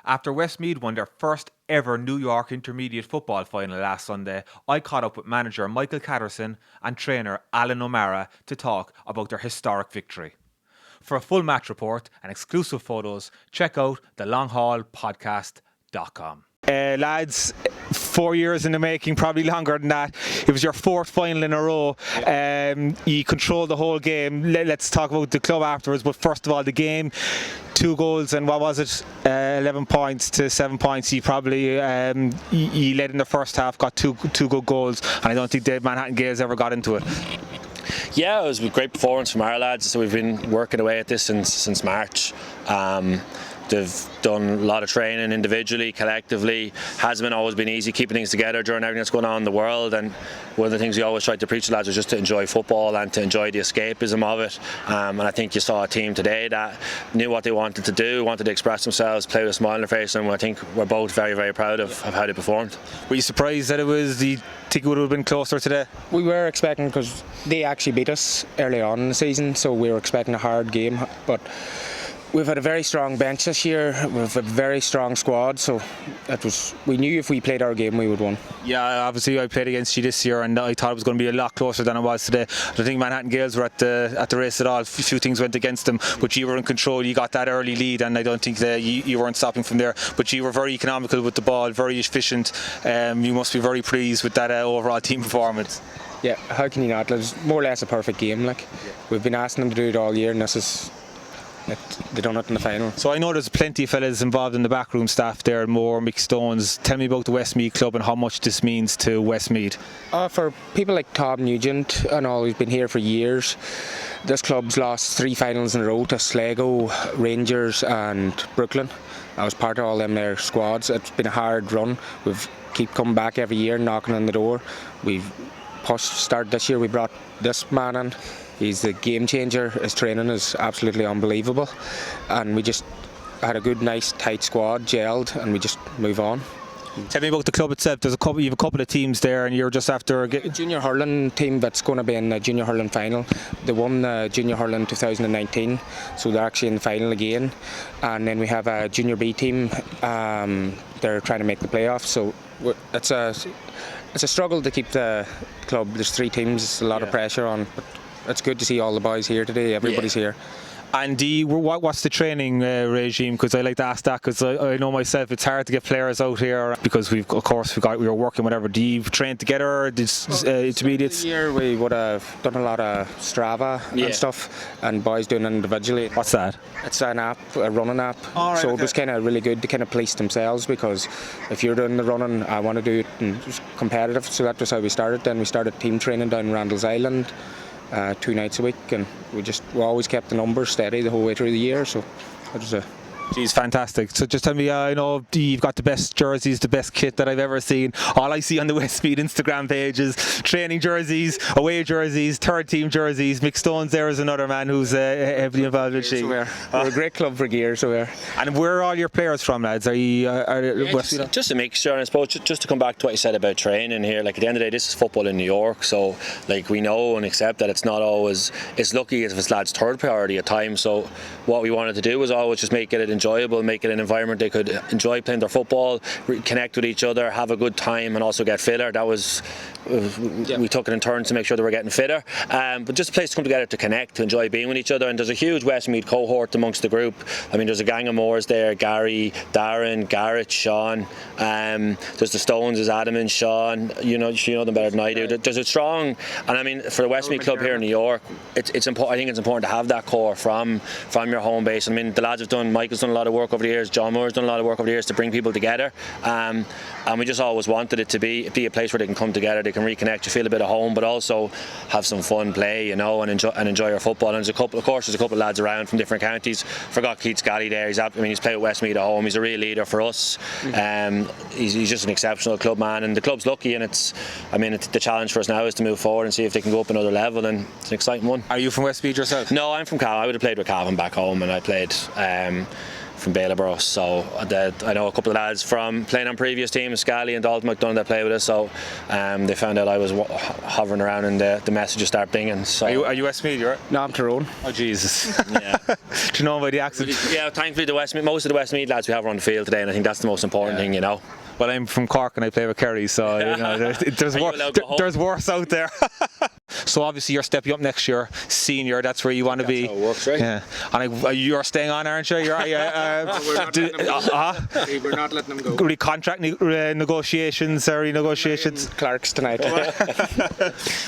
After Westmeath won their first ever New York Intermediate Football final last Sunday, I caught up with manager Michael Caterson and trainer Alan O'Mara to talk about their historic victory. For a full match report and exclusive photos, check out thelonghallpodcast.com. Lads, 4 years in the making, probably longer than that. It was your fourth final in a row. You controlled the whole game. Let's talk about the club afterwards, but first of all, the game. 2 goals and what was it? 11 points to 7 points. You probably you led in the first half, got two good goals, and I don't think the Manhattan Gales ever got into it. Yeah, it was a great performance from our lads. So we've been working away at this since March. They've done a lot of training individually, collectively. Hasn't always been easy keeping things together during everything that's going on in the world. And one of the things we always tried to preach to lads was just to enjoy football and to enjoy the escapism of it. And I think you saw a team today that knew what they wanted to do, wanted to express themselves, play with a smile on their face, and I think we're both very, very proud of how they performed. Were you surprised that it was the think it would have been closer today? We were expecting, because they actually beat us early on in the season, so we were expecting a hard game, but we've had a very strong bench this year. We've a very strong squad, so we knew if we played our game we would win. Yeah, obviously I played against you this year and I thought it was going to be a lot closer than it was today. I don't think Manhattan Gales were at the race at all. A few things went against them, but you were in control. You got that early lead and I don't think that you weren't stopping from there, but you were very economical with the ball, very efficient. You must be very pleased with that overall team performance. Yeah, how can you not? It was more or less a perfect game. We've been asking them to do it all year, and they done it in the final. So I know there's plenty of fellas involved in the backroom staff there, Moore, Mick Stones. Tell me about the Westmeath club and how much this means to Westmeath. For people like Tom Nugent and all who've been here for years, this club's lost 3 finals in a row to Sligo, Rangers and Brooklyn. I was part of all them their squads. It's been a hard run. We've keep coming back every year, knocking on the door. We've started this year, we brought this man in. He's the game changer. His training is absolutely unbelievable, and we just had a good, nice, tight squad, gelled, and we just move on. Tell me about the club itself. You have a couple of teams there, and you're just after a junior hurling team that's going to be in the junior hurling final. They won the junior hurling 2019, so they're actually in the final again. And then we have a junior B team. They're trying to make the playoffs, so it's a struggle to keep the club. There's 3 teams. It's a lot of pressure on. But it's good to see all the boys here today. Everybody's here. And what's the training regime? Because I like to ask that, because I know myself it's hard to get players out here because we were working whatever. Do you train together? Intermediates? This year we would have done a lot of Strava and stuff, and boys doing it individually. What's that? It's an app, a running app. So it was kind of really good to kind of police themselves, because if you're doing the running, I want to do it and it was competitive. So that was how we started. Then we started team training down Randall's Island. 2 nights a week, and we always kept the numbers steady the whole way through the year, so it was Geez, fantastic. So just tell me, I know you've got the best jerseys, the best kit that I've ever seen. All I see on the Westmeath Instagram page is training jerseys, away jerseys, third team jerseys. Mick Stones there is another man who's heavily involved with it. We're a great club for gear, so we're. And where are all your players from, lads? Are you just a mixture, and I suppose just to come back to what you said about training here, at the end of the day, this is football in New York, so we know and accept that it's not always, it's lucky if it's lads' third priority at times. So what we wanted to do was always just make it enjoyable, make it an environment they could enjoy playing their football, connect with each other, have a good time, and also get fitter. That was we took it in turns to make sure they were getting fitter, but just a place to come together to connect, to enjoy being with each other. And there's a huge Westmeath cohort amongst the group. I mean, there's a gang of Moors there: Gary, Darren, Garrett, Sean. There's the Stones, there's Adam and Sean. You know them better than I do. There's a strong, and I mean, for the Westmeath club here in New York, it's important. I think it's important to have that core from your home base. I mean, the lads have done. Michael's done a lot of work over the years. John Moore's done a lot of work over the years to bring people together. And we just always wanted it to be a place where they can come together, they can reconnect, you feel a bit at home, but also have some fun, play, and enjoy our football. And there's a couple of lads around from different counties. Forgot Keith Scally there. He's played with Westmeath at home. He's a real leader for us. He's just an exceptional club man, and the club's lucky. And the challenge for us now is to move forward and see if they can go up another level. And it's an exciting one. Are you from Westmeath yourself? No, I'm from Cavan. I would have played with Cavan back home, and I played from Bailborough. So I know a couple of lads from playing on previous teams, Scally and Dalton McDonough, that play with us. So they found out I was hovering around and the messages start binging. So Are you Westmeath? Right? No, I'm Tyrone. Oh Jesus! yeah. Do you know by the accent? Yeah, thankfully most of the Westmeath lads we have are on the field today, and I think that's the most important thing, you know. Well, I'm from Cork and I play with Kerry, so you know, there's worse out there. So obviously you're stepping up next year, senior. That's where you want to be. That's how it works, right? Yeah. And you're staying on, aren't you? We're not letting them go. Contract negotiations or renegotiations. Clark's tonight.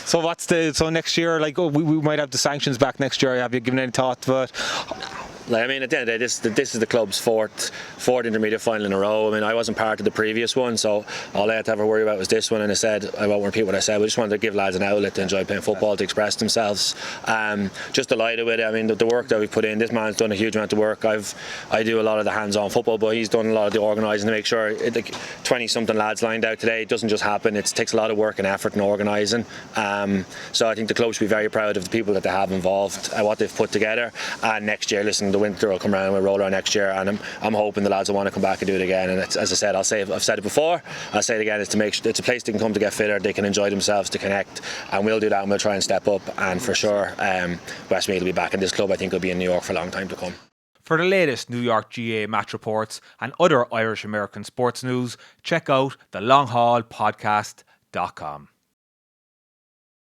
So next year? Like we might have the sanctions back next year. Have you given any thought to it? Like, I mean, at the end of the day, this is the club's fourth intermediate final in a row. I mean, I wasn't part of the previous one, so all I had to ever worry about was this one. And I said, I won't repeat what I said, but I just wanted to give lads an outlet to enjoy playing football, to express themselves. Just delighted with it. I mean, the work that we've put in, this man's done a huge amount of work. I do a lot of the hands-on football, but he's done a lot of the organising to make sure, like 20-something lads lined out today. It doesn't just happen. It takes a lot of work and effort and organising. So I think the club should be very proud of the people that they have involved, what they've put together. And next year, listen, the winter will come around and we'll roll around next year, and I'm hoping the lads will want to come back and do it again. And it's, as I said, I've said it before, I'll say it again, it's to make it's a place they can come to get fitter, they can enjoy themselves, to connect, and we'll do that, and we'll try and step up. And for sure, Westmeath will be back in this club. I think will be in New York for a long time to come. For the latest New York GA match reports and other Irish American sports news, check out thelonghallpodcast.com.